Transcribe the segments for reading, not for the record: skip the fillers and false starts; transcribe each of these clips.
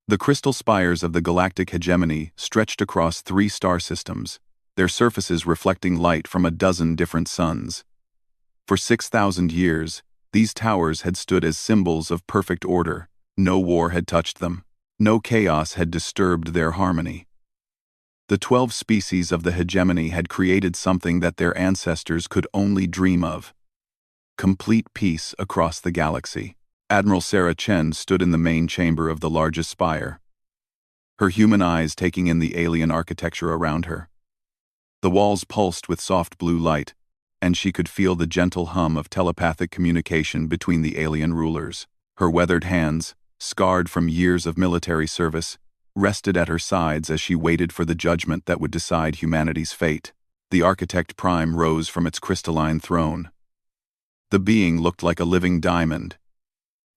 The crystal spires of the galactic hegemony stretched across 3 star systems, their surfaces reflecting light from a dozen different suns. For 6,000 years, these towers had stood as symbols of perfect order. No war had touched them. No chaos had disturbed their harmony. The 12 species of the hegemony had created something that their ancestors could only dream of: complete peace across the galaxy. Admiral Sarah Chen stood in the main chamber of the largest spire, her human eyes taking in the alien architecture around her. The walls pulsed with soft blue light, and she could feel the gentle hum of telepathic communication between the alien rulers. Her weathered hands, scarred from years of military service, rested at her sides as she waited for the judgment that would decide humanity's fate. The Architect Prime rose from its crystalline throne. The being looked like a living diamond,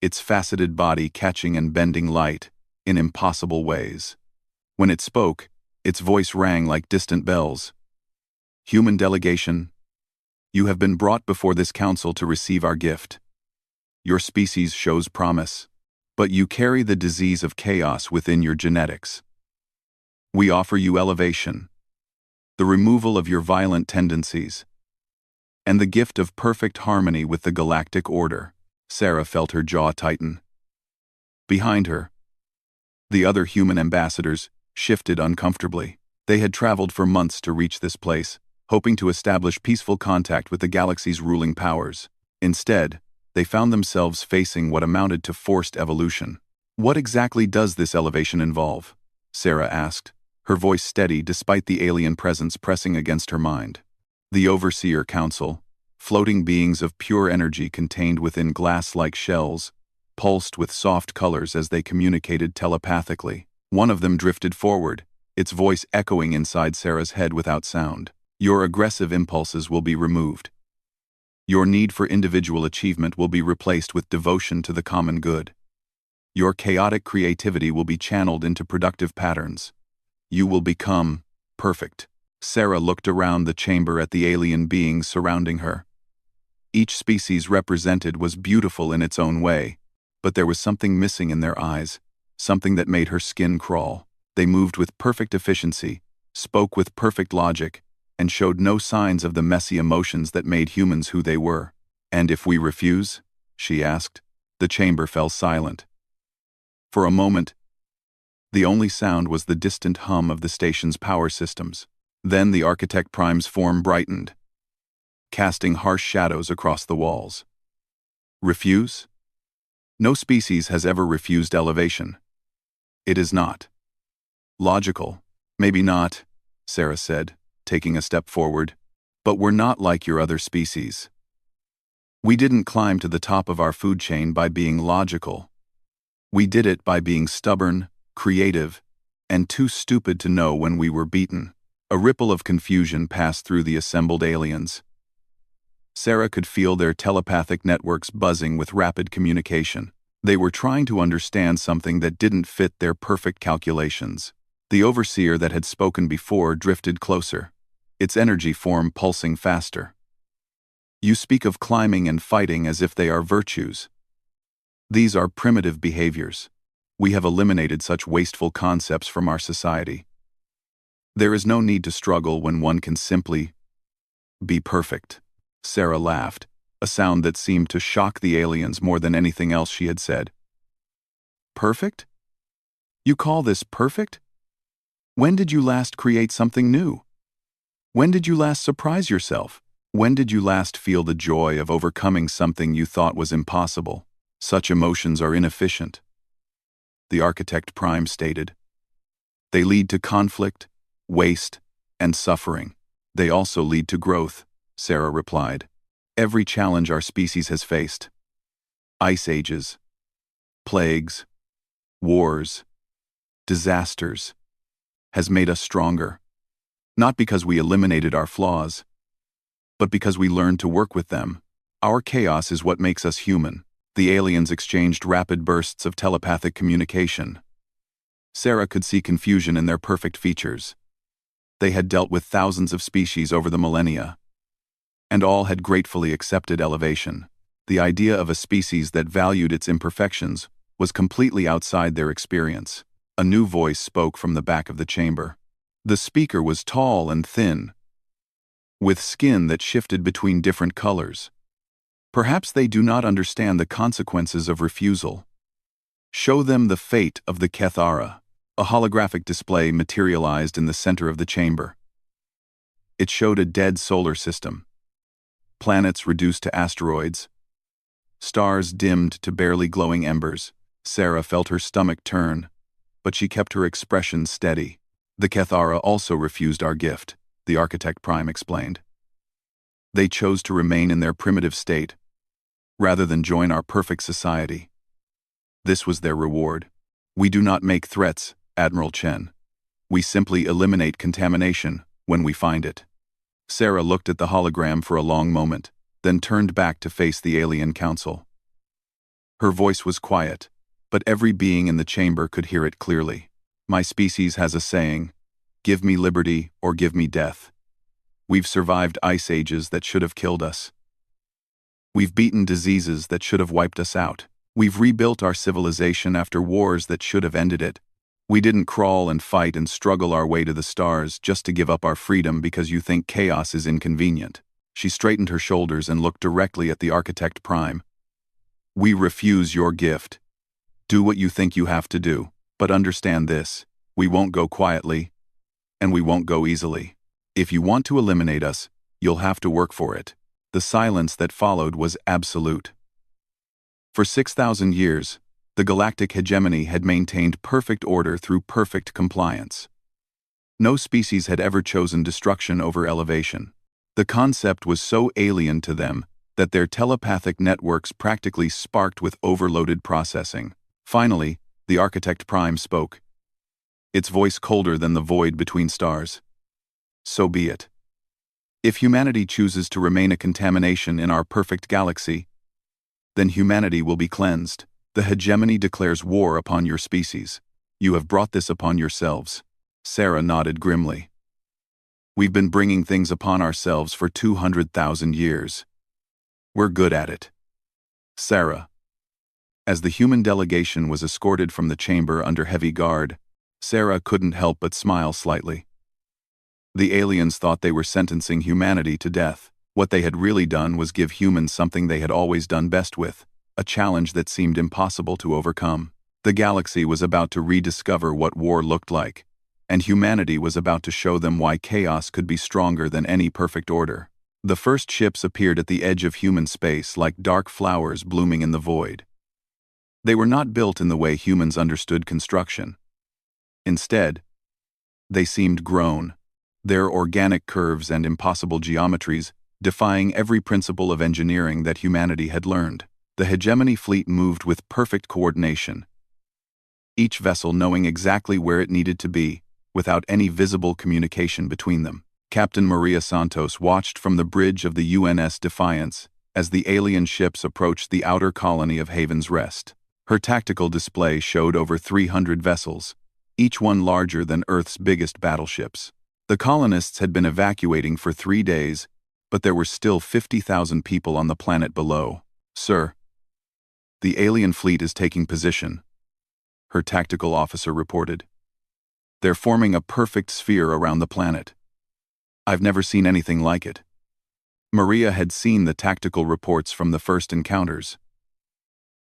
its faceted body catching and bending light in impossible ways. When it spoke, its voice rang like distant bells. "Human delegation, you have been brought before this council to receive our gift. Your species shows promise, but you carry the disease of chaos within your genetics. We offer you elevation, the removal of your violent tendencies, and the gift of perfect harmony with the galactic order." Sarah felt her jaw tighten. Behind her, the other human ambassadors shifted uncomfortably. They had traveled for months to reach this place, hoping to establish peaceful contact with the galaxy's ruling powers. Instead, they found themselves facing what amounted to forced evolution. "What exactly does this elevation involve?" Sarah asked, her voice steady despite the alien presence pressing against her mind. The Overseer Council, floating beings of pure energy contained within glass-like shells, pulsed with soft colors as they communicated telepathically. One of them drifted forward, its voice echoing inside Sarah's head without sound. "Your aggressive impulses will be removed. Your need for individual achievement will be replaced with devotion to the common good. Your chaotic creativity will be channeled into productive patterns. You will become perfect." Sarah looked around the chamber at the alien beings surrounding her. Each species represented was beautiful in its own way, but there was something missing in their eyes, something that made her skin crawl. They moved with perfect efficiency, spoke with perfect logic, and showed no signs of the messy emotions that made humans who they were. "And if we refuse?" she asked. The chamber fell silent. For a moment, the only sound was the distant hum of the station's power systems. Then the Architect Prime's form brightened, casting harsh shadows across the walls. "Refuse? No species has ever refused elevation. It is not logical." "Maybe not," Sarah said, taking a step forward, "but we're not like your other species. We didn't climb to the top of our food chain by being logical. We did it by being stubborn, creative, and too stupid to know when we were beaten." A ripple of confusion passed through the assembled aliens. Sarah could feel their telepathic networks buzzing with rapid communication. They were trying to understand something that didn't fit their perfect calculations. The Overseer that had spoken before drifted closer, its energy form pulsing faster. "You speak of climbing and fighting as if they are virtues. These are primitive behaviors. We have eliminated such wasteful concepts from our society. There is no need to struggle when one can simply be perfect." Sarah laughed, a sound that seemed to shock the aliens more than anything else she had said. "Perfect? You call this perfect? When did you last create something new? When did you last surprise yourself? When did you last feel the joy of overcoming something you thought was impossible? Such emotions are inefficient," the Architect Prime stated. "They lead to conflict, waste, and suffering. They also lead to growth," Sarah replied. "Every challenge our species has faced, ice ages, plagues, wars, disasters, has made us stronger. Not because we eliminated our flaws, but because we learned to work with them. Our chaos is what makes us human." The aliens exchanged rapid bursts of telepathic communication. Sarah could see confusion in their perfect features. They had dealt with thousands of species over the millennia, and all had gratefully accepted elevation. The idea of a species that valued its imperfections was completely outside their experience. A new voice spoke from the back of the chamber. The speaker was tall and thin, with skin that shifted between different colors. Perhaps they do not understand the consequences of refusal. Show them the fate of the Kethara. A holographic display materialized in the center of the chamber. It showed a dead solar system. Planets reduced to asteroids. Stars dimmed to barely glowing embers. Sarah felt her stomach turn, but she kept her expression steady. The Kethara also refused our gift, the Architect Prime explained. They chose to remain in their primitive state, rather than join our perfect society. This was their reward. We do not make threats, Admiral Chen. We simply eliminate contamination when we find it. Sarah looked at the hologram for a long moment, then turned back to face the alien council. Her voice was quiet, but every being in the chamber could hear it clearly. My species has a saying, give me liberty or give me death. We've survived ice ages that should have killed us. We've beaten diseases that should have wiped us out. We've rebuilt our civilization after wars that should have ended it. We didn't crawl and fight and struggle our way to the stars just to give up our freedom because you think chaos is inconvenient. She straightened her shoulders and looked directly at the Architect Prime. We refuse your gift. Do what you think you have to do, but understand this. We won't go quietly, and we won't go easily. If you want to eliminate us, you'll have to work for it. The silence that followed was absolute. For 6,000 years, the galactic hegemony had maintained perfect order through perfect compliance. No species had ever chosen destruction over elevation. The concept was so alien to them that their telepathic networks practically sparked with overloaded processing. Finally, the Architect Prime spoke, its voice colder than the void between stars. So be it. If humanity chooses to remain a contamination in our perfect galaxy, then humanity will be cleansed. The hegemony declares war upon your species. You have brought this upon yourselves. Sarah nodded grimly. We've been bringing things upon ourselves for 200,000 years. We're good at it. Sarah. As the human delegation was escorted from the chamber under heavy guard, Sarah couldn't help but smile slightly. The aliens thought they were sentencing humanity to death. What they had really done was give humans something they had always done best with, a challenge that seemed impossible to overcome. The galaxy was about to rediscover what war looked like, and humanity was about to show them why chaos could be stronger than any perfect order. The first ships appeared at the edge of human space like dark flowers blooming in the void. They were not built in the way humans understood construction. Instead, they seemed grown, their organic curves and impossible geometries defying every principle of engineering that humanity had learned. The hegemony fleet moved with perfect coordination, each vessel knowing exactly where it needed to be, without any visible communication between them. Captain Maria Santos watched from the bridge of the UNS Defiance as the alien ships approached the outer colony of Haven's Rest. Her tactical display showed over 300 vessels, each one larger than Earth's biggest battleships. The colonists had been evacuating for 3 days, but there were still 50,000 people on the planet below. Sir, the alien fleet is taking position, her tactical officer reported. They're forming a perfect sphere around the planet. I've never seen anything like it. Maria had seen the tactical reports from the first encounters.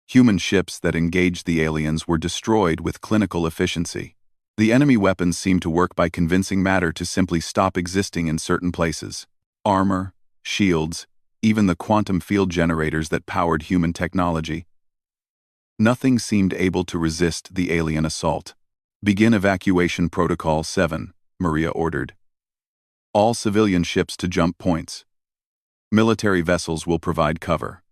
Human ships that engaged the aliens were destroyed with clinical efficiency. The enemy weapons seemed to work by convincing matter to simply stop existing in certain places. Armor, shields, even the quantum field generators that powered human technology. Nothing seemed able to resist the alien assault. Begin Evacuation Protocol 7, Maria ordered. All civilian ships to jump points. Military vessels will provide cover.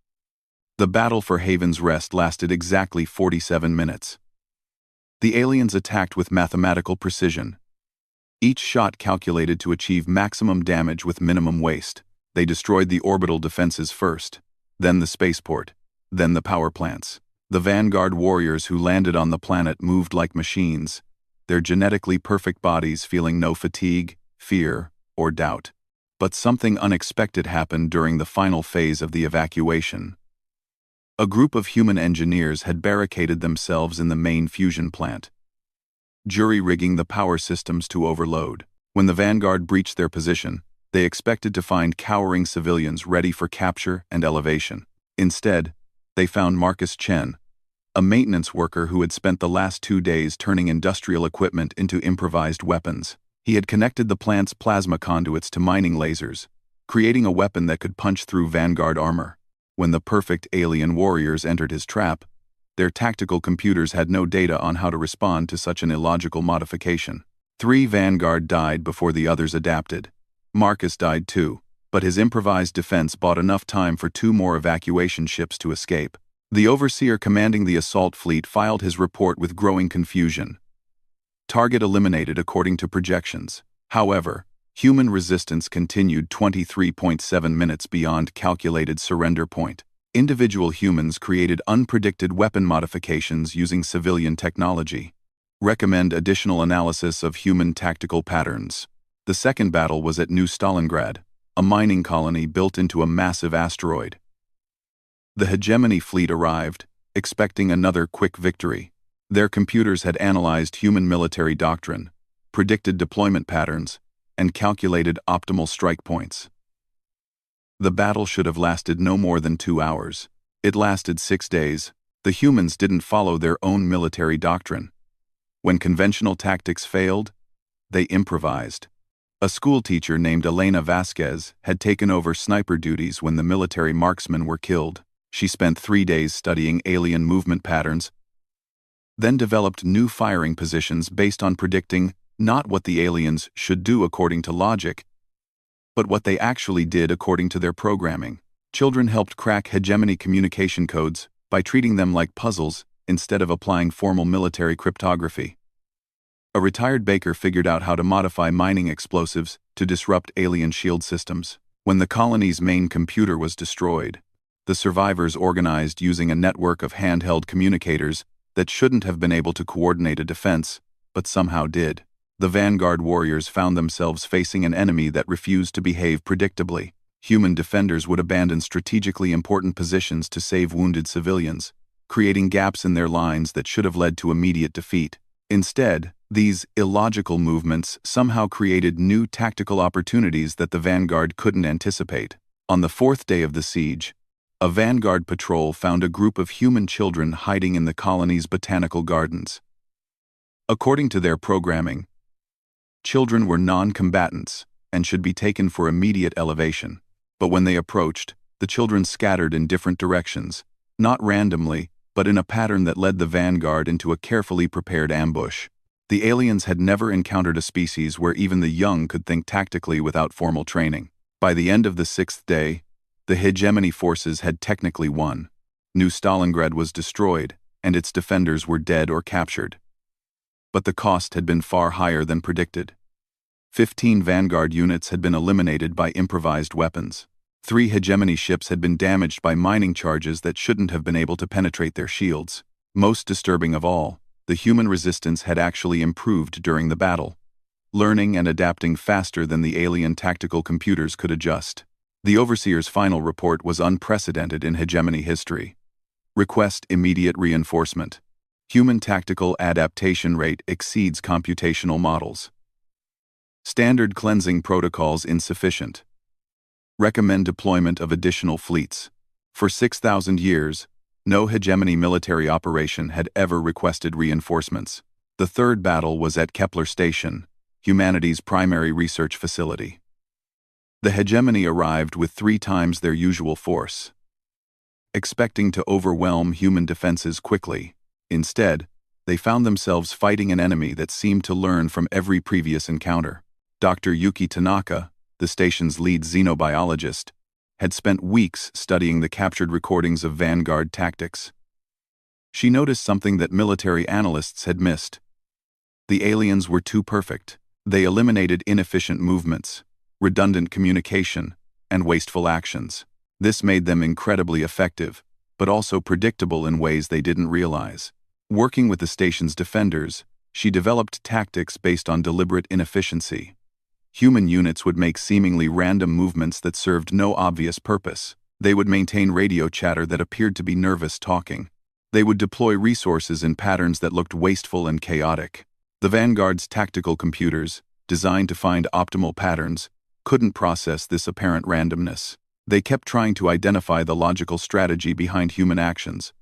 The battle for Haven's Rest lasted exactly 47 minutes. The aliens attacked with mathematical precision. Each shot calculated to achieve maximum damage with minimum waste. They destroyed the orbital defenses first, then the spaceport, then the power plants. The vanguard warriors who landed on the planet moved like machines, their genetically perfect bodies feeling no fatigue, fear, or doubt. But something unexpected happened during the final phase of the evacuation. A group of human engineers had barricaded themselves in the main fusion plant. jury-rigging the power systems to overload. When the vanguard breached their position, they expected to find cowering civilians ready for capture and elevation. Instead, they found Marcus Chen, a maintenance worker who had spent the last 2 days turning industrial equipment into improvised weapons. He had connected the plant's plasma conduits to mining lasers, creating a weapon that could punch through vanguard armor. When the perfect alien warriors entered his trap, their tactical computers had no data on how to respond to such an illogical modification. 3 vanguard died before the others adapted. Marcus died too, but his improvised defense bought enough time for 2 more evacuation ships to escape. The overseer commanding the assault fleet filed his report with growing confusion. Target eliminated according to projections. However, human resistance continued 23.7 minutes beyond calculated surrender point. Individual humans created unpredicted weapon modifications using civilian technology. Recommend additional analysis of human tactical patterns. The second battle was at New Stalingrad, a mining colony built into a massive asteroid. The hegemony fleet arrived, expecting another quick victory. Their computers had analyzed human military doctrine, predicted deployment patterns, and calculated optimal strike points. The battle should have lasted no more than 2 hours. It lasted 6 days. The humans didn't follow their own military doctrine. When conventional tactics failed, they improvised. A schoolteacher named Elena Vasquez had taken over sniper duties when the military marksmen were killed. She spent 3 days studying alien movement patterns, then developed new firing positions based on predicting not what the aliens should do according to logic, but what they actually did according to their programming. Children helped crack hegemony communication codes by treating them like puzzles instead of applying formal military cryptography. A retired baker figured out how to modify mining explosives to disrupt alien shield systems. When the colony's main computer was destroyed, the survivors organized using a network of handheld communicators that shouldn't have been able to coordinate a defense, but somehow did. The vanguard warriors found themselves facing an enemy that refused to behave predictably. Human defenders would abandon strategically important positions to save wounded civilians, creating gaps in their lines that should have led to immediate defeat. Instead, these illogical movements somehow created new tactical opportunities that the vanguard couldn't anticipate. On the 4th day of the siege, a vanguard patrol found a group of human children hiding in the colony's botanical gardens. According to their programming, children were non-combatants and should be taken for immediate elevation. But when they approached, the children scattered in different directions, not randomly, but in a pattern that led the vanguard into a carefully prepared ambush. The aliens had never encountered a species where even the young could think tactically without formal training. By the end of the 6th day, the hegemony forces had technically won. New Stalingrad was destroyed, and its defenders were dead or captured. But the cost had been far higher than predicted. 15 vanguard units had been eliminated by improvised weapons. 3 hegemony ships had been damaged by mining charges that shouldn't have been able to penetrate their shields. Most disturbing of all, the human resistance had actually improved during the battle, learning and adapting faster than the alien tactical computers could adjust. The Overseer's final report was unprecedented in hegemony history. Request immediate reinforcement. Human tactical adaptation rate exceeds computational models. Standard cleansing protocols insufficient. Recommend deployment of additional fleets. For 6,000 years, no hegemony military operation had ever requested reinforcements. The third battle was at Kepler Station, humanity's primary research facility. The hegemony arrived with 3 times their usual force, expecting to overwhelm human defenses quickly. Instead, they found themselves fighting an enemy that seemed to learn from every previous encounter. Dr. Yuki Tanaka, the station's lead xenobiologist, had spent weeks studying the captured recordings of vanguard tactics. She noticed something that military analysts had missed. The aliens were too perfect. They eliminated inefficient movements, redundant communication, and wasteful actions. This made them incredibly effective, but also predictable in ways they didn't realize. Working with the station's defenders, she developed tactics based on deliberate inefficiency. Human units would make seemingly random movements that served no obvious purpose. They would maintain radio chatter that appeared to be nervous talking. They would deploy resources in patterns that looked wasteful and chaotic. The Vanguard's tactical computers, designed to find optimal patterns, couldn't process this apparent randomness. They kept trying to identify the logical strategy behind human actions,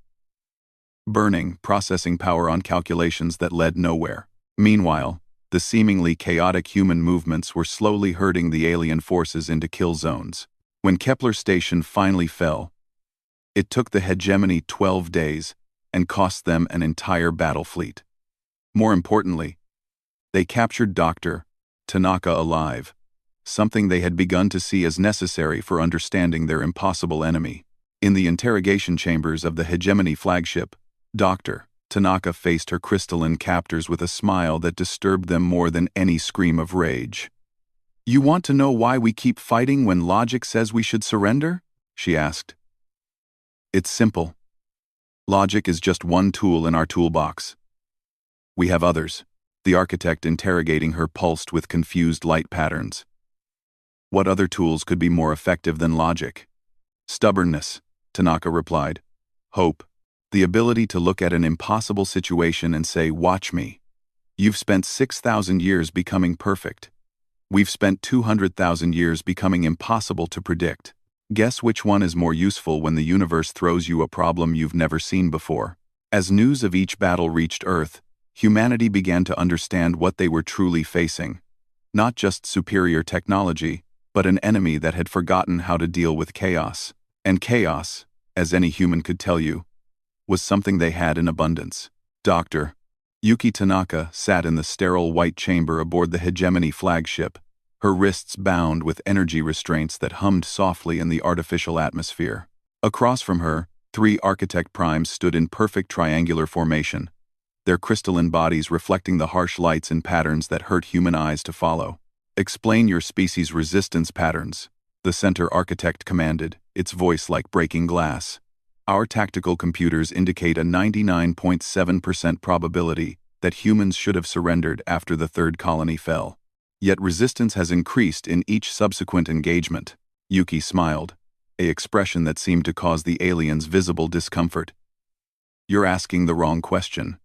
burning processing power on calculations that led nowhere. Meanwhile, the seemingly chaotic human movements were slowly herding the alien forces into kill zones. When Kepler Station finally fell, it took the hegemony 12 days and cost them an entire battle fleet. More importantly, they captured Dr. Tanaka alive, something they had begun to see as necessary for understanding their impossible enemy. In the interrogation chambers of the hegemony flagship, Dr. Tanaka faced her crystalline captors with a smile that disturbed them more than any scream of rage. "You want to know why we keep fighting when logic says we should surrender?" she asked. "It's simple. Logic is just one tool in our toolbox. We have others." The architect interrogating her pulsed with confused light patterns. "What other tools could be more effective than logic?" "Stubbornness," Tanaka replied. "Hope. The ability to look at an impossible situation and say, 'Watch me.' You've spent 6,000 years becoming perfect. We've spent 200,000 years becoming impossible to predict. Guess which one is more useful when the universe throws you a problem you've never seen before?" As news of each battle reached Earth, humanity began to understand what they were truly facing. Not just superior technology, but an enemy that had forgotten how to deal with chaos. And chaos, as any human could tell you, was something they had in abundance. Dr. Yuki Tanaka sat in the sterile white chamber aboard the hegemony flagship, her wrists bound with energy restraints that hummed softly in the artificial atmosphere. Across from her, 3 architect primes stood in perfect triangular formation, their crystalline bodies reflecting the harsh lights in patterns that hurt human eyes to follow. "Explain your species' resistance patterns," the center architect commanded, its voice like breaking glass. "Our tactical computers indicate a 99.7% probability that humans should have surrendered after the third colony fell. Yet resistance has increased in each subsequent engagement." Yuki smiled, an expression that seemed to cause the aliens visible discomfort. "You're asking the wrong question.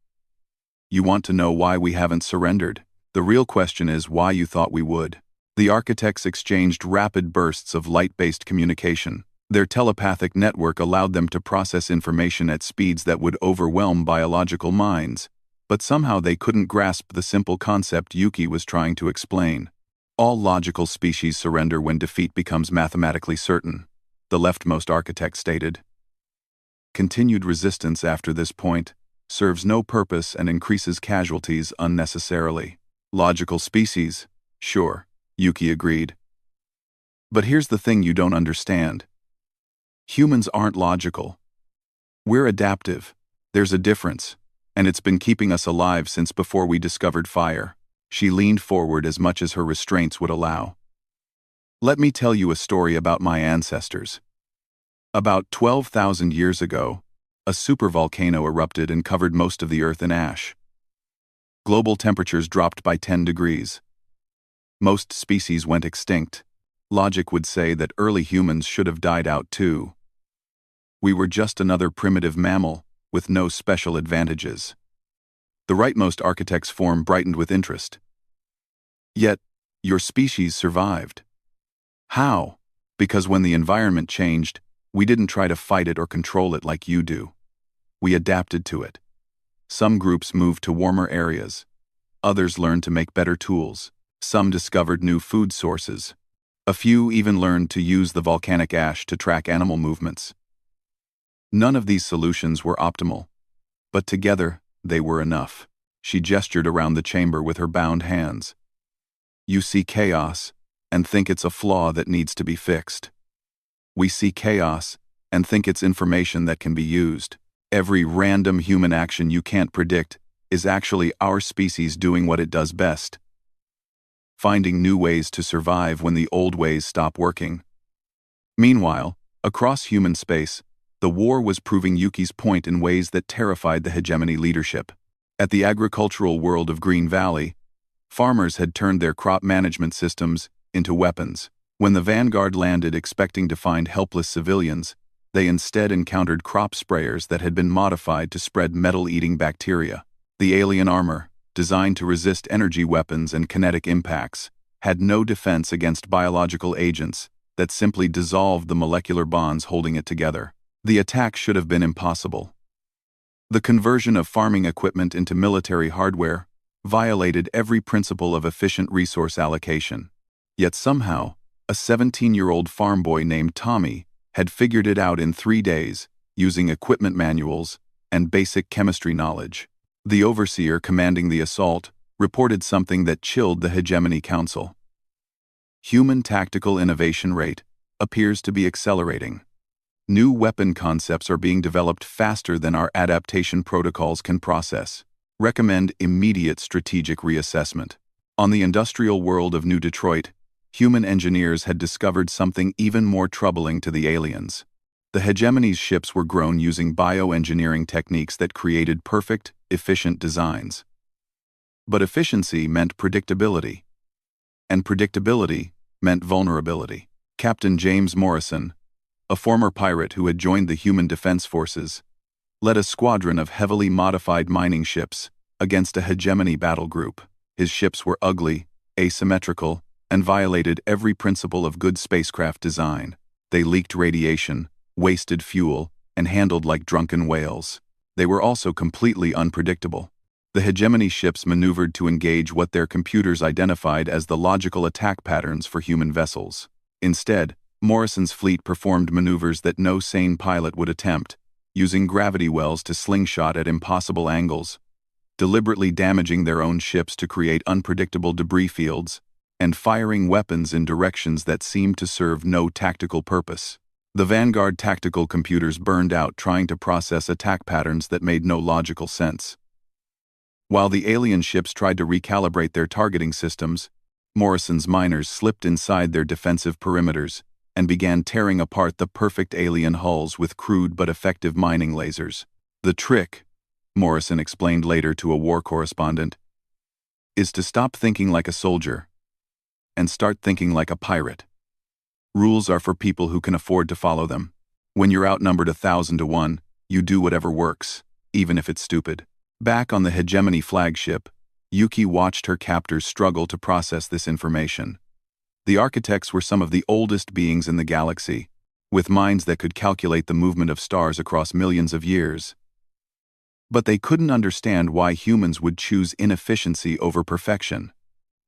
You want to know why we haven't surrendered. The real question is why you thought we would." The architects exchanged rapid bursts of light-based communication. Their telepathic network allowed them to process information at speeds that would overwhelm biological minds, but somehow they couldn't grasp the simple concept Yuki was trying to explain. "All logical species surrender when defeat becomes mathematically certain," the leftmost architect stated. "Continued resistance after this point serves no purpose and increases casualties unnecessarily." "Logical species, sure," Yuki agreed. "But here's the thing you don't understand. Humans aren't logical. We're adaptive. There's a difference, and it's been keeping us alive since before we discovered fire." She leaned forward as much as her restraints would allow. "Let me tell you a story about my ancestors. About 12,000 years ago, a supervolcano erupted and covered most of the Earth in ash. Global temperatures dropped by 10 degrees. Most species went extinct. Logic would say that early humans should have died out too. We were just another primitive mammal, with no special advantages." The rightmost architect's form brightened with interest. "Yet, your species survived. How?" "Because when the environment changed, we didn't try to fight it or control it like you do. We adapted to it. Some groups moved to warmer areas. Others learned to make better tools. Some discovered new food sources. A few even learned to use the volcanic ash to track animal movements. None of these solutions were optimal, but together they were enough." She gestured around the chamber with her bound hands. "You see chaos and think it's a flaw that needs to be fixed. We see chaos and think it's information that can be used. Every random human action you can't predict is actually our species doing what it does best, finding new ways to survive when the old ways stop working." Meanwhile, across human space, the war was proving Yuki's point in ways that terrified the hegemony leadership. At the agricultural world of Green Valley, farmers had turned their crop management systems into weapons. When the Vanguard landed expecting to find helpless civilians, they instead encountered crop sprayers that had been modified to spread metal-eating bacteria. The alien armor, designed to resist energy weapons and kinetic impacts, had no defense against biological agents that simply dissolved the molecular bonds holding it together. The attack should have been impossible. The conversion of farming equipment into military hardware violated every principle of efficient resource allocation. Yet somehow, a 17-year-old farm boy named Tommy had figured it out in 3 days, using equipment manuals and basic chemistry knowledge. The overseer commanding the assault reported something that chilled the Hegemony Council. Human tactical innovation rate appears to be accelerating. New weapon concepts are being developed faster than our adaptation protocols can process. Recommend immediate strategic reassessment. On the industrial world of New Detroit, human engineers had discovered something even more troubling to the aliens. The Hegemony's ships were grown using bioengineering techniques that created perfect, efficient designs. But efficiency meant predictability. And predictability meant vulnerability. Captain James Morrison, a former pirate who had joined the Human Defense Forces, led a squadron of heavily modified mining ships against a Hegemony battle group. His ships were ugly, asymmetrical, and violated every principle of good spacecraft design. They leaked radiation, wasted fuel, and handled like drunken whales. They were also completely unpredictable. The Hegemony ships maneuvered to engage what their computers identified as the logical attack patterns for human vessels. Instead, Morrison's fleet performed maneuvers that no sane pilot would attempt, using gravity wells to slingshot at impossible angles, deliberately damaging their own ships to create unpredictable debris fields, and firing weapons in directions that seemed to serve no tactical purpose. The Vanguard tactical computers burned out trying to process attack patterns that made no logical sense. While the alien ships tried to recalibrate their targeting systems, Morrison's miners slipped inside their defensive perimeters and began tearing apart the perfect alien hulls with crude but effective mining lasers. The trick, Morrison explained later to a war correspondent, is to stop thinking like a soldier and start thinking like a pirate. Rules are for people who can afford to follow them. When you're outnumbered 1,000 to 1, you do whatever works, even if it's stupid. Back on the Hegemony flagship, Yuki watched her captors struggle to process this information. The architects were some of the oldest beings in the galaxy, with minds that could calculate the movement of stars across millions of years. But they couldn't understand why humans would choose inefficiency over perfection.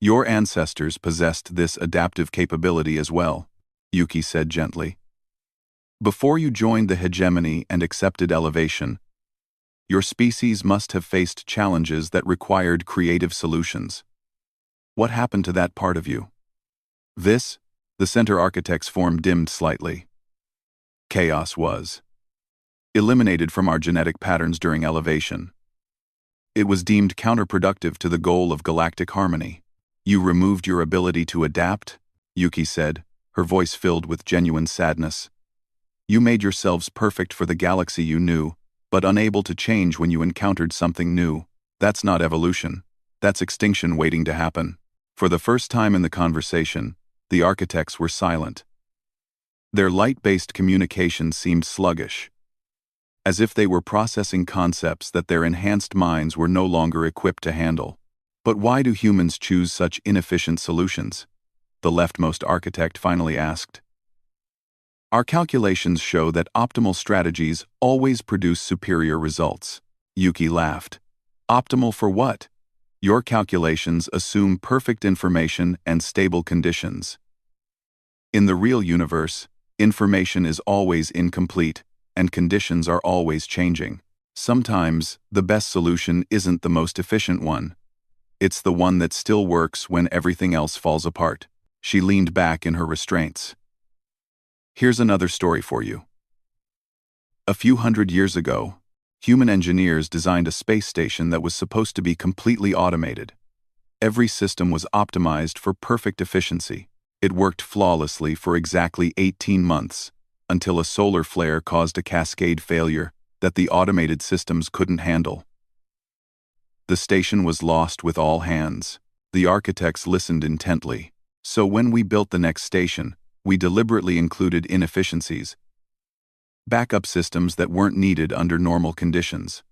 Your ancestors possessed this adaptive capability as well, Yuki said gently. Before you joined the Hegemony and accepted elevation, your species must have faced challenges that required creative solutions. What happened to that part of you? The center architect's form dimmed slightly. Chaos was eliminated from our genetic patterns during elevation. It was deemed counterproductive to the goal of galactic harmony. You removed your ability to adapt, Yuki said, her voice filled with genuine sadness. You made yourselves perfect for the galaxy you knew, but unable to change when you encountered something new. That's not evolution. That's extinction waiting to happen. For the first time in the conversation, the architects were silent. Their light-based communication seemed sluggish, as if they were processing concepts that their enhanced minds were no longer equipped to handle. But why do humans choose such inefficient solutions? The leftmost architect finally asked. Our calculations show that optimal strategies always produce superior results. Yuki laughed. Optimal for what? Your calculations assume perfect information and stable conditions. In the real universe, information is always incomplete, and conditions are always changing. Sometimes, the best solution isn't the most efficient one. It's the one that still works when everything else falls apart. She leaned back in her restraints. Here's another story for you. A few hundred years ago, human engineers designed a space station that was supposed to be completely automated. Every system was optimized for perfect efficiency. It worked flawlessly for exactly 18 months, until a solar flare caused a cascade failure that the automated systems couldn't handle. The station was lost with all hands. The architects listened intently. So when we built the next station, we deliberately included inefficiencies, backup systems that weren't needed under normal conditions.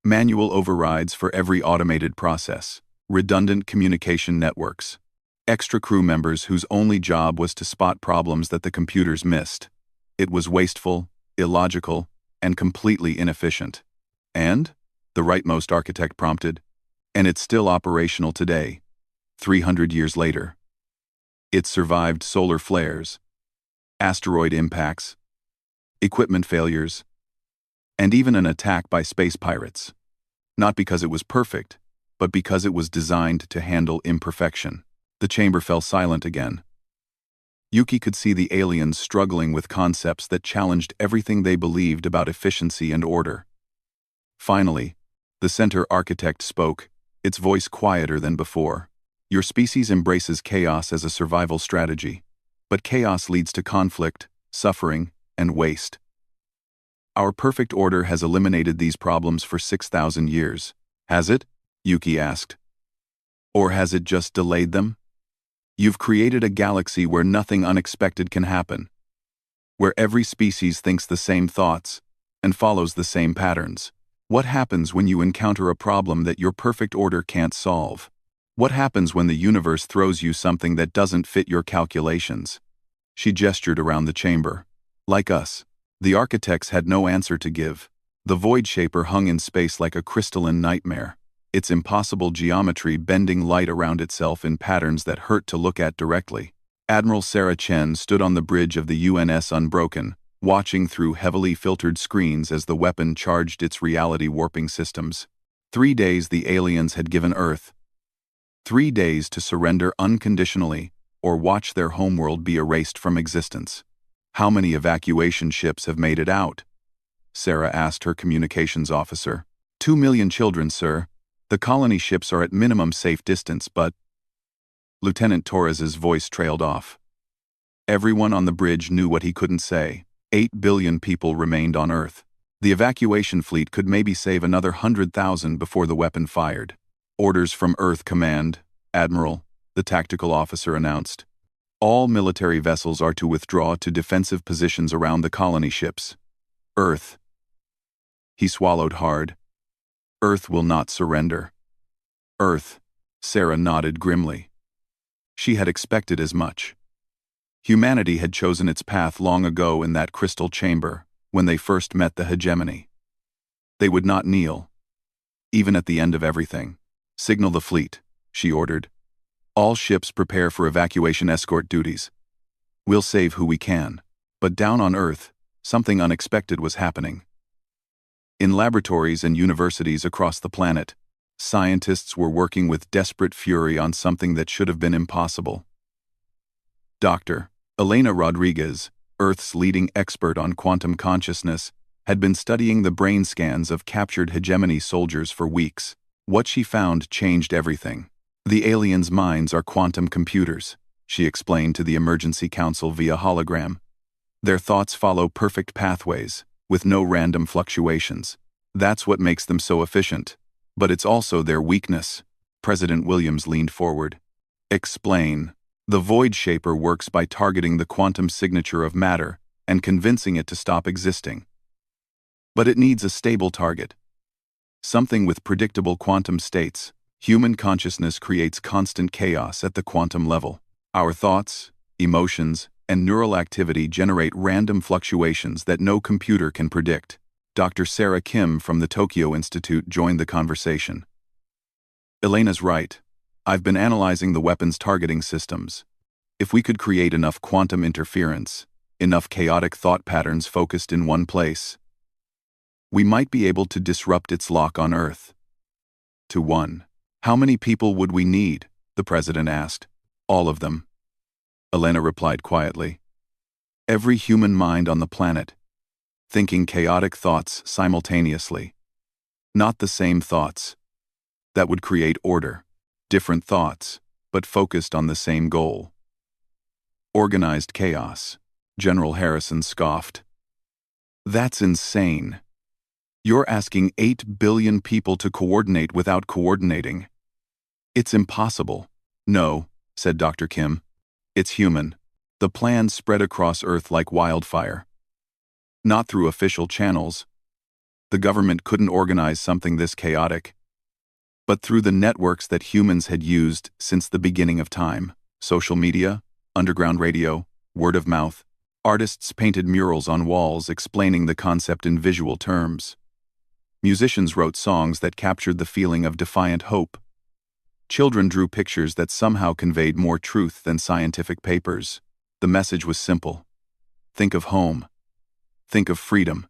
Manual overrides for every automated process. Redundant communication networks. Extra crew members whose only job was to spot problems that the computers missed. It was wasteful, illogical, and completely inefficient. And? The rightmost architect prompted. And it's still operational today, 300 years later. It survived solar flares, asteroid impacts, equipment failures, and even an attack by space pirates. Not because it was perfect, but because it was designed to handle imperfection. The chamber fell silent again. Yuki could see the aliens struggling with concepts that challenged everything they believed about efficiency and order. Finally, the center architect spoke, its voice quieter than before. Your species embraces chaos as a survival strategy, but chaos leads to conflict, suffering, and waste. Our perfect order has eliminated these problems for 6,000 years. Has it? Yuki asked. Or has it just delayed them? You've created a galaxy where nothing unexpected can happen, where every species thinks the same thoughts and follows the same patterns. What happens when you encounter a problem that your perfect order can't solve? What happens when the universe throws you something that doesn't fit your calculations? She gestured around the chamber. Like us, the architects had no answer to give. The Void Shaper hung in space like a crystalline nightmare, its impossible geometry bending light around itself in patterns that hurt to look at directly. Admiral Sarah Chen stood on the bridge of the UNS Unbroken, watching through heavily filtered screens as the weapon charged its reality warping systems. 3 days the aliens had given Earth. 3 days to surrender unconditionally or watch their homeworld be erased from existence. How many evacuation ships have made it out? Sarah asked her communications officer. 2 million children, sir. The colony ships are at minimum safe distance, but... Lieutenant Torres's voice trailed off. Everyone on the bridge knew what he couldn't say. 8 billion people remained on Earth. The evacuation fleet could maybe save another 100,000 before the weapon fired. Orders from Earth Command, Admiral, the tactical officer announced. All military vessels are to withdraw to defensive positions around the colony ships. Earth. He swallowed hard. Earth will not surrender. Earth. Sarah nodded grimly. She had expected as much. Humanity had chosen its path long ago in that crystal chamber, when they first met the hegemony. They would not kneel. Even at the end of everything. Signal the fleet, she ordered. All ships prepare for evacuation escort duties. We'll save who we can. But down on Earth, something unexpected was happening. In laboratories and universities across the planet, scientists were working with desperate fury on something that should have been impossible. Dr. Elena Rodriguez, Earth's leading expert on quantum consciousness, had been studying the brain scans of captured hegemony soldiers for weeks. What she found changed everything. The aliens' minds are quantum computers, she explained to the Emergency Council via hologram. Their thoughts follow perfect pathways, with no random fluctuations. That's what makes them so efficient. But it's also their weakness. President Williams leaned forward. Explain. The Void Shaper works by targeting the quantum signature of matter and convincing it to stop existing. But it needs a stable target. Something with predictable quantum states. Human consciousness creates constant chaos at the quantum level. Our thoughts, emotions, and neural activity generate random fluctuations that no computer can predict. Dr. Sarah Kim from the Tokyo Institute joined the conversation. Elena's right. I've been analyzing the weapon's targeting systems. If we could create enough quantum interference, enough chaotic thought patterns focused in one place, we might be able to disrupt its lock on Earth. To one. How many people would we need? The president asked. All of them. Elena replied quietly. Every human mind on the planet, thinking chaotic thoughts simultaneously. Not the same thoughts. That would create order. Different thoughts, but focused on the same goal. Organized chaos. General Harrison scoffed. That's insane. You're asking 8 billion people to coordinate without coordinating. It's impossible. No, said Dr. Kim. It's human. The plan spread across Earth like wildfire. Not through official channels, The government couldn't organize something this chaotic. But through the networks that humans had used since the beginning of time, social media, underground radio, word of mouth, artists painted murals on walls explaining the concept in visual terms. Musicians wrote songs that captured the feeling of defiant hope. Children drew pictures that somehow conveyed more truth than scientific papers. The message was simple. Think of home. Think of freedom.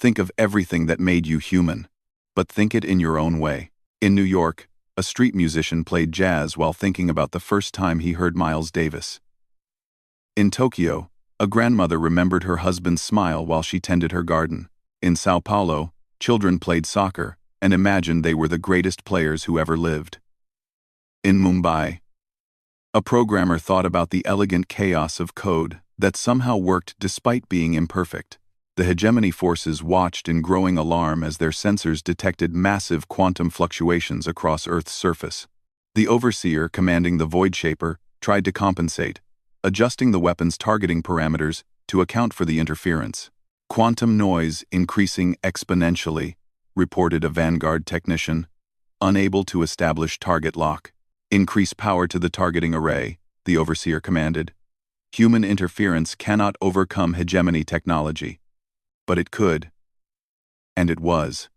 Think of everything that made you human, but think it in your own way. In New York, a street musician played jazz while thinking about the first time he heard Miles Davis. In Tokyo, a grandmother remembered her husband's smile while she tended her garden. In Sao Paulo, children played soccer and imagined they were the greatest players who ever lived. In Mumbai, a programmer thought about the elegant chaos of code that somehow worked despite being imperfect. The hegemony forces watched in growing alarm as their sensors detected massive quantum fluctuations across Earth's surface. The overseer commanding the Void Shaper tried to compensate, adjusting the weapon's targeting parameters to account for the interference. Quantum noise increasing exponentially, reported a Vanguard technician, unable to establish target lock. Increase power to the targeting array, the overseer commanded. Human interference cannot overcome hegemony technology. But it could. And it was.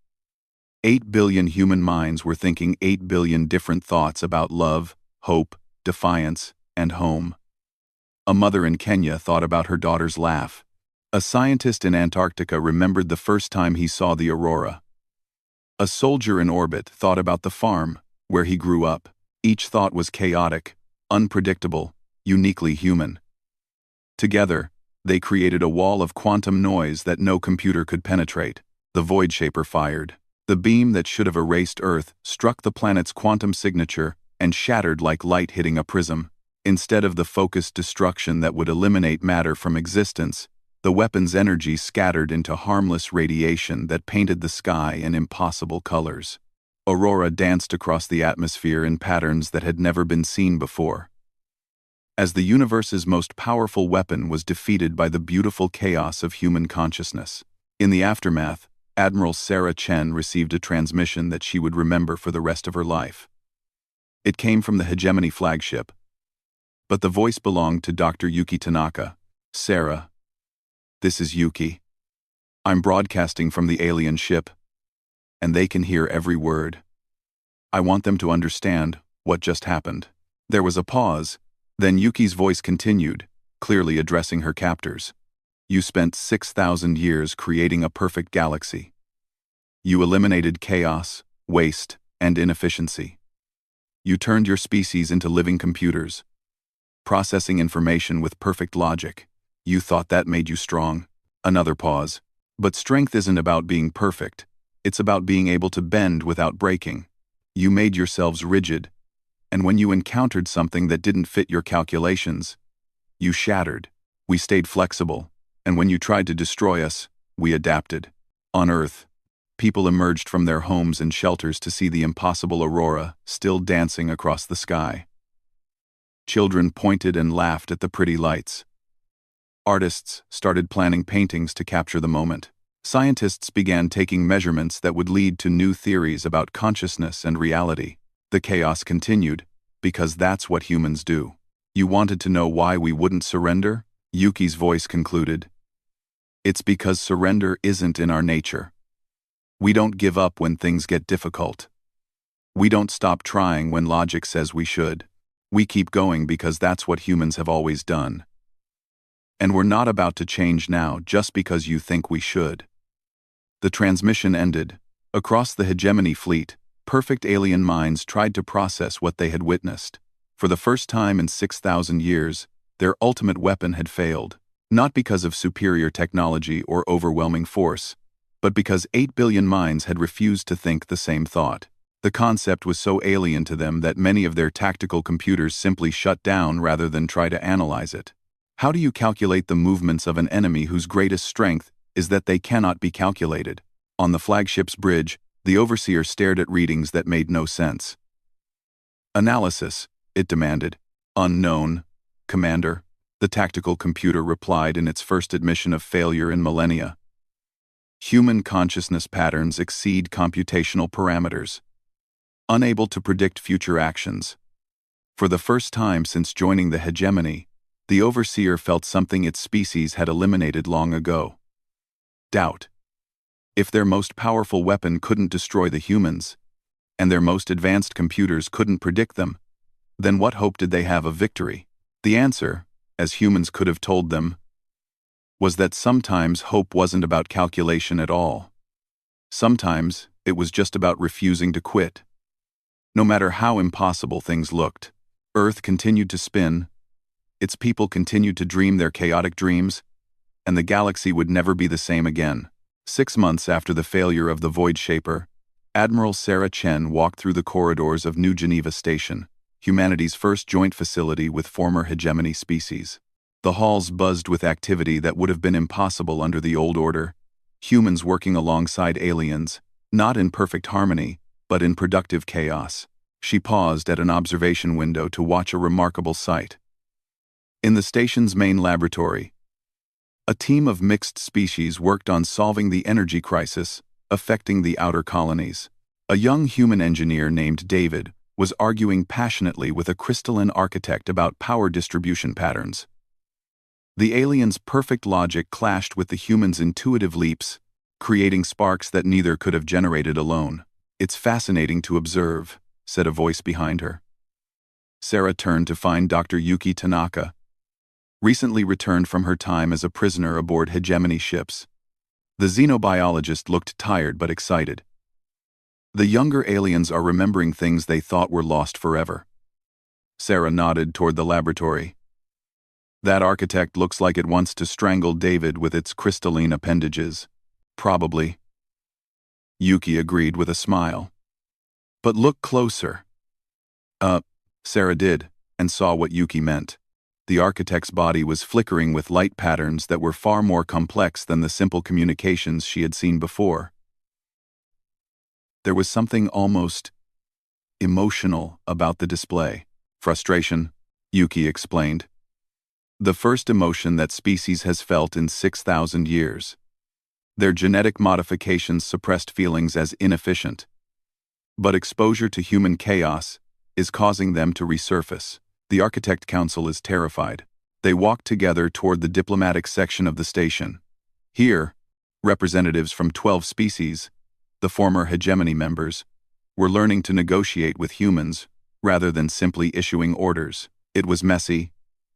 8 billion human minds were thinking 8 billion different thoughts about love, hope, defiance, and home. A mother in Kenya thought about her daughter's laugh. A scientist in Antarctica remembered the first time he saw the aurora. A soldier in orbit thought about the farm, where he grew up. Each thought was chaotic, unpredictable, uniquely human. Together, they created a wall of quantum noise that no computer could penetrate. The Void Shaper fired. The beam that should have erased Earth struck the planet's quantum signature and shattered like light hitting a prism. Instead of the focused destruction that would eliminate matter from existence, the weapon's energy scattered into harmless radiation that painted the sky in impossible colors. Aurora danced across the atmosphere in patterns that had never been seen before. As the universe's most powerful weapon was defeated by the beautiful chaos of human consciousness. In the aftermath, Admiral Sarah Chen received a transmission that she would remember for the rest of her life. It came from the Hegemony flagship, but the voice belonged to Dr. Yuki Tanaka. Sarah, this is Yuki. I'm broadcasting from the alien ship, and they can hear every word. I want them to understand what just happened. There was a pause. Then Yuki's voice continued, clearly addressing her captors. You spent 6,000 years creating a perfect galaxy. You eliminated chaos, waste, and inefficiency. You turned your species into living computers, processing information with perfect logic. You thought that made you strong. Another pause. But strength isn't about being perfect. It's about being able to bend without breaking. You made yourselves rigid. And when you encountered something that didn't fit your calculations, you shattered. We stayed flexible, and when you tried to destroy us, we adapted. On Earth, people emerged from their homes and shelters to see the impossible aurora still dancing across the sky. Children pointed and laughed at the pretty lights. Artists started planning paintings to capture the moment. Scientists began taking measurements that would lead to new theories about consciousness and reality. The chaos continued, because that's what humans do. You wanted to know why we wouldn't surrender? Yuki's voice concluded. It's because surrender isn't in our nature. We don't give up when things get difficult. We don't stop trying when logic says we should. We keep going because that's what humans have always done. And we're not about to change now just because you think we should. The transmission ended. Across the Hegemony fleet, perfect alien minds tried to process what they had witnessed. For the first time in 6,000 years, their ultimate weapon had failed, not because of superior technology or overwhelming force, but because 8 billion minds had refused to think the same thought. The concept was so alien to them that many of their tactical computers simply shut down rather than try to analyze it. How do you calculate the movements of an enemy whose greatest strength is that they cannot be calculated? On the flagship's bridge, the overseer stared at readings that made no sense. Analysis, it demanded. Unknown, Commander, the tactical computer replied in its first admission of failure in millennia. Human consciousness patterns exceed computational parameters, unable to predict future actions. For the first time since joining the hegemony, the overseer felt something its species had eliminated long ago: doubt. If their most powerful weapon couldn't destroy the humans, and their most advanced computers couldn't predict them, then what hope did they have of victory? The answer, as humans could have told them, was that sometimes hope wasn't about calculation at all. Sometimes it was just about refusing to quit. No matter how impossible things looked, Earth continued to spin, its people continued to dream their chaotic dreams, and the galaxy would never be the same again. 6 months after the failure of the Void Shaper, Admiral Sarah Chen walked through the corridors of New Geneva Station, humanity's first joint facility with former hegemony species. The halls buzzed with activity that would have been impossible under the old order: humans working alongside aliens, not in perfect harmony, but in productive chaos. She paused at an observation window to watch a remarkable sight. In the station's main laboratory, a team of mixed species worked on solving the energy crisis affecting the outer colonies. A young human engineer named David was arguing passionately with a crystalline architect about power distribution patterns. The aliens' perfect logic clashed with the humans' intuitive leaps, creating sparks that neither could have generated alone. "It's fascinating to observe," said a voice behind her. Sarah turned to find Dr. Yuki Tanaka, recently returned from her time as a prisoner aboard hegemony ships. The xenobiologist looked tired but excited. "The younger aliens are remembering things they thought were lost forever." Sarah nodded toward the laboratory. "That architect looks like it wants to strangle David with its crystalline appendages." "Probably," Yuki agreed with a smile. "But look closer." Sarah did, and saw what Yuki meant. The architect's body was flickering with light patterns that were far more complex than the simple communications she had seen before. There was something almost emotional about the display. "Frustration," Yuki explained. "The first emotion that species has felt in 6,000 years. Their genetic modifications suppressed feelings as inefficient. But exposure to human chaos is causing them to resurface." The Architect Council is terrified. They walked together toward the diplomatic section of the station. Here, representatives from 12 species, the former hegemony members, were learning to negotiate with humans rather than simply issuing orders. It was messy,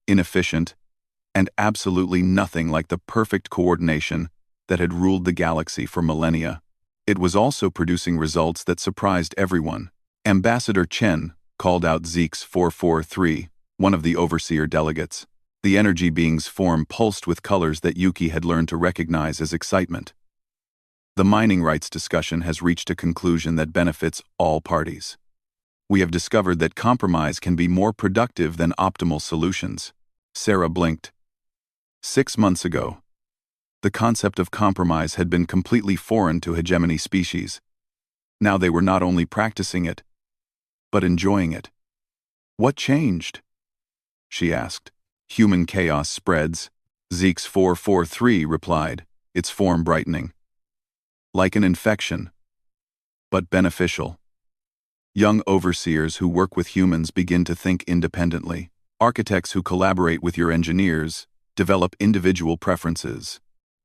inefficient, and absolutely nothing like the perfect coordination that had ruled the galaxy for millennia. It was also producing results that surprised everyone. Ambassador Chen called out Zeke's 443, one of the overseer delegates. The energy being's form pulsed with colors that Yuki had learned to recognize as excitement. "The mining rights discussion has reached a conclusion that benefits all parties. We have discovered that compromise can be more productive than optimal solutions." Sarah blinked. 6 months ago, the concept of compromise had been completely foreign to hegemony species. Now they were not only practicing it, but enjoying it. "What changed?" she asked. "Human chaos spreads," Zeke's 443 replied, its form brightening. "Like an infection, but beneficial. Young overseers who work with humans begin to think independently. Architects who collaborate with your engineers develop individual preferences.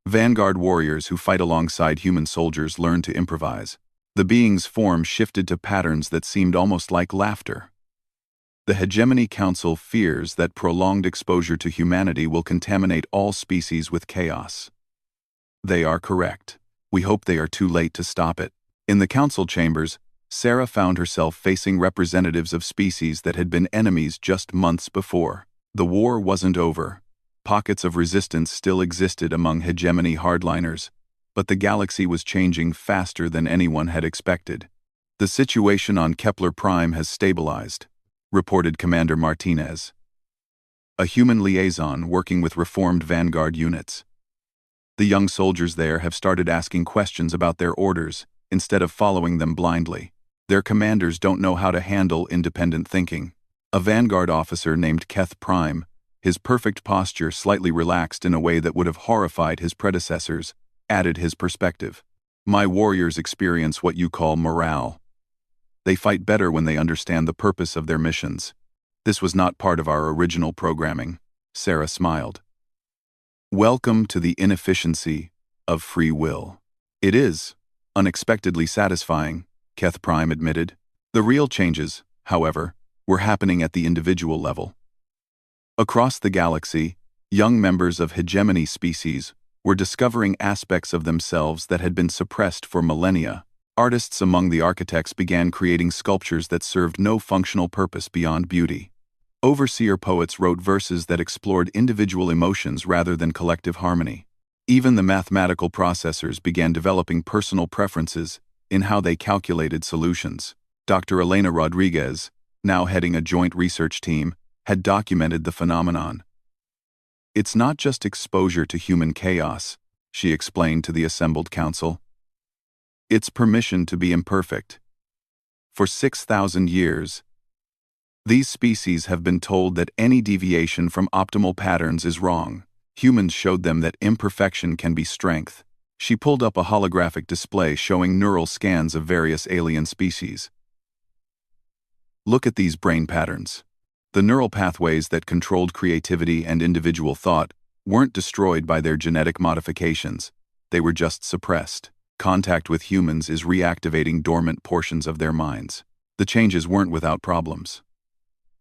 Vanguard warriors who fight alongside human soldiers learn to improvise." The being's form shifted to patterns that seemed almost like laughter. "The Hegemony Council fears that prolonged exposure to humanity will contaminate all species with chaos." They are correct. We hope they are too late to stop it. In the council chambers, Sarah found herself facing representatives of species that had been enemies just months before. The war wasn't over. Pockets of resistance still existed among hegemony hardliners, but the galaxy was changing faster than anyone had expected. "The situation on Kepler Prime has stabilized," reported Commander Martinez, a human liaison working with reformed Vanguard units. "The young soldiers there have started asking questions about their orders instead of following them blindly. Their commanders don't know how to handle independent thinking." A Vanguard officer named Keth Prime, his perfect posture slightly relaxed in a way that would have horrified his predecessors, added his perspective. My warriors experience what you call morale. They fight better when they understand the purpose of their missions. This was not part of our original programming. Sarah smiled. Welcome to the inefficiency of free will. It is unexpectedly satisfying, Keth Prime admitted. The real changes, however, were happening at the individual level. Across the galaxy, young members of hegemony species were discovering aspects of themselves that had been suppressed for millennia. Artists among the architects began creating sculptures that served no functional purpose beyond beauty. Overseer poets wrote verses that explored individual emotions rather than collective harmony. Even the mathematical processors began developing personal preferences in how they calculated solutions. Dr. Elena Rodriguez, now heading a joint research team, had documented the phenomenon. It's not just exposure to human chaos, she explained to the assembled council. It's permission to be imperfect. For 6,000 years, these species have been told that any deviation from optimal patterns is wrong. Humans showed them that imperfection can be strength. She pulled up a holographic display showing neural scans of various alien species. Look at these brain patterns. The neural pathways that controlled creativity and individual thought weren't destroyed by their genetic modifications. They were just suppressed. Contact with humans is reactivating dormant portions of their minds. The changes weren't without problems.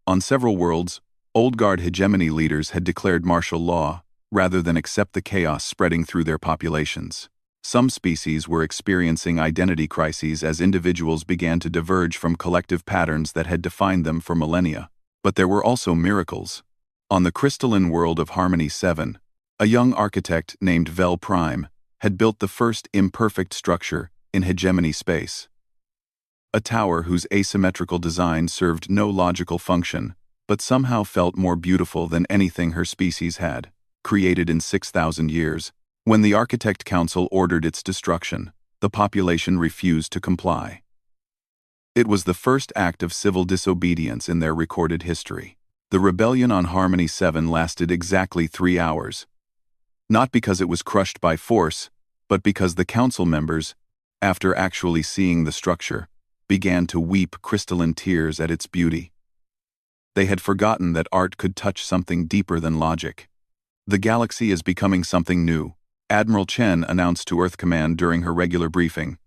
On several worlds, Old Guard hegemony leaders had declared martial law rather than accept the chaos spreading through their populations. Some species were experiencing identity crises as individuals began to diverge from collective patterns that had defined them for millennia. But there were also miracles. On the crystalline world of Harmony 7, a young architect named Vel Prime had built the first imperfect structure in hegemony space. A tower whose asymmetrical design served no logical function, but somehow felt more beautiful than anything her species had. Created in 6,000 years, when the Architect Council ordered its destruction, the population refused to comply. It was the first act of civil disobedience in their recorded history. The rebellion on Harmony 7 lasted exactly 3 hours. Not because it was crushed by force, but because the council members, after actually seeing the structure, began to weep crystalline tears at its beauty. They had forgotten that art could touch something deeper than logic. The galaxy is becoming something new, Admiral Chen announced to Earth Command during her regular briefing.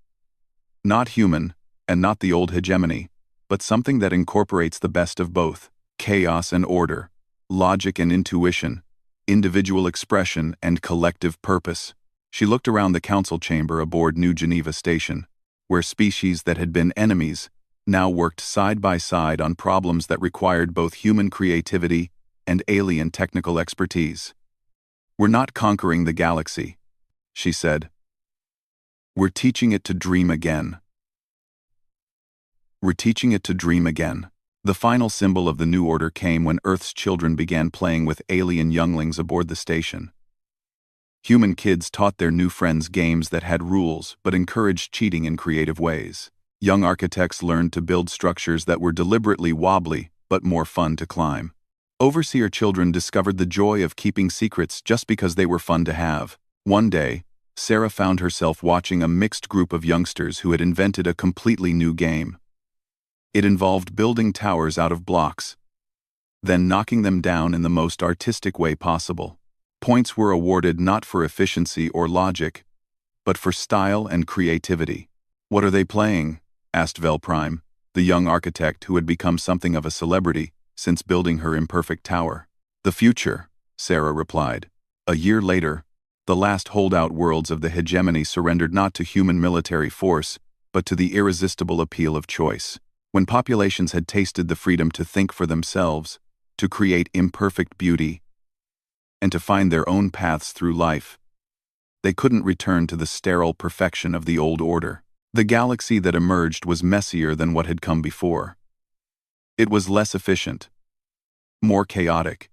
Not human, and not the old hegemony, but something that incorporates the best of both, chaos and order, logic and intuition, individual expression and collective purpose. She looked around the council chamber aboard New Geneva Station, where species that had been enemies now worked side by side on problems that required both human creativity and alien technical expertise. We're not conquering the galaxy, she said. We're teaching it to dream again. We're teaching it to dream again. The final symbol of the new order came when Earth's children began playing with alien younglings aboard the station. Human kids taught their new friends games that had rules but encouraged cheating in creative ways. Young architects learned to build structures that were deliberately wobbly but more fun to climb. Overseer children discovered the joy of keeping secrets just because they were fun to have. One day, Sarah found herself watching a mixed group of youngsters who had invented a completely new game. It involved building towers out of blocks, then knocking them down in the most artistic way possible. Points were awarded not for efficiency or logic, but for style and creativity. What are they playing? Asked Vel Prime, the young architect who had become something of a celebrity since building her imperfect tower. The future, Sarah replied. A year later, the last holdout worlds of the hegemony surrendered not to human military force, but to the irresistible appeal of choice. When populations had tasted the freedom to think for themselves, to create imperfect beauty, and to find their own paths through life, they couldn't return to the sterile perfection of the old order. The galaxy that emerged was messier than what had come before. It was less efficient, more chaotic,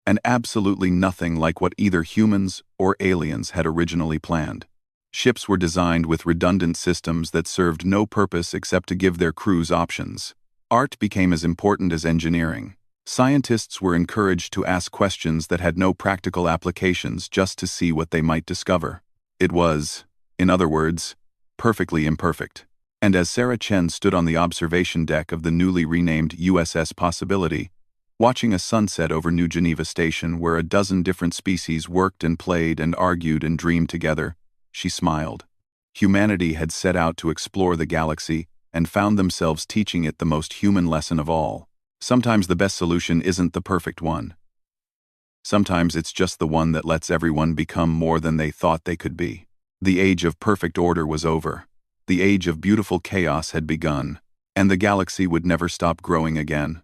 and absolutely nothing like what either humans or aliens had originally planned. Ships were designed with redundant systems that served no purpose except to give their crews options. Art became as important as engineering. Scientists were encouraged to ask questions that had no practical applications just to see what they might discover. It was, in other words, perfectly imperfect. And as Sarah Chen stood on the observation deck of the newly renamed USS Possibility, watching a sunset over New Geneva Station where a dozen different species worked and played and argued and dreamed together, she smiled. Humanity had set out to explore the galaxy and found themselves teaching it the most human lesson of all. Sometimes the best solution isn't the perfect one. Sometimes it's just the one that lets everyone become more than they thought they could be. The age of perfect order was over. The age of beautiful chaos had begun, and the galaxy would never stop growing again.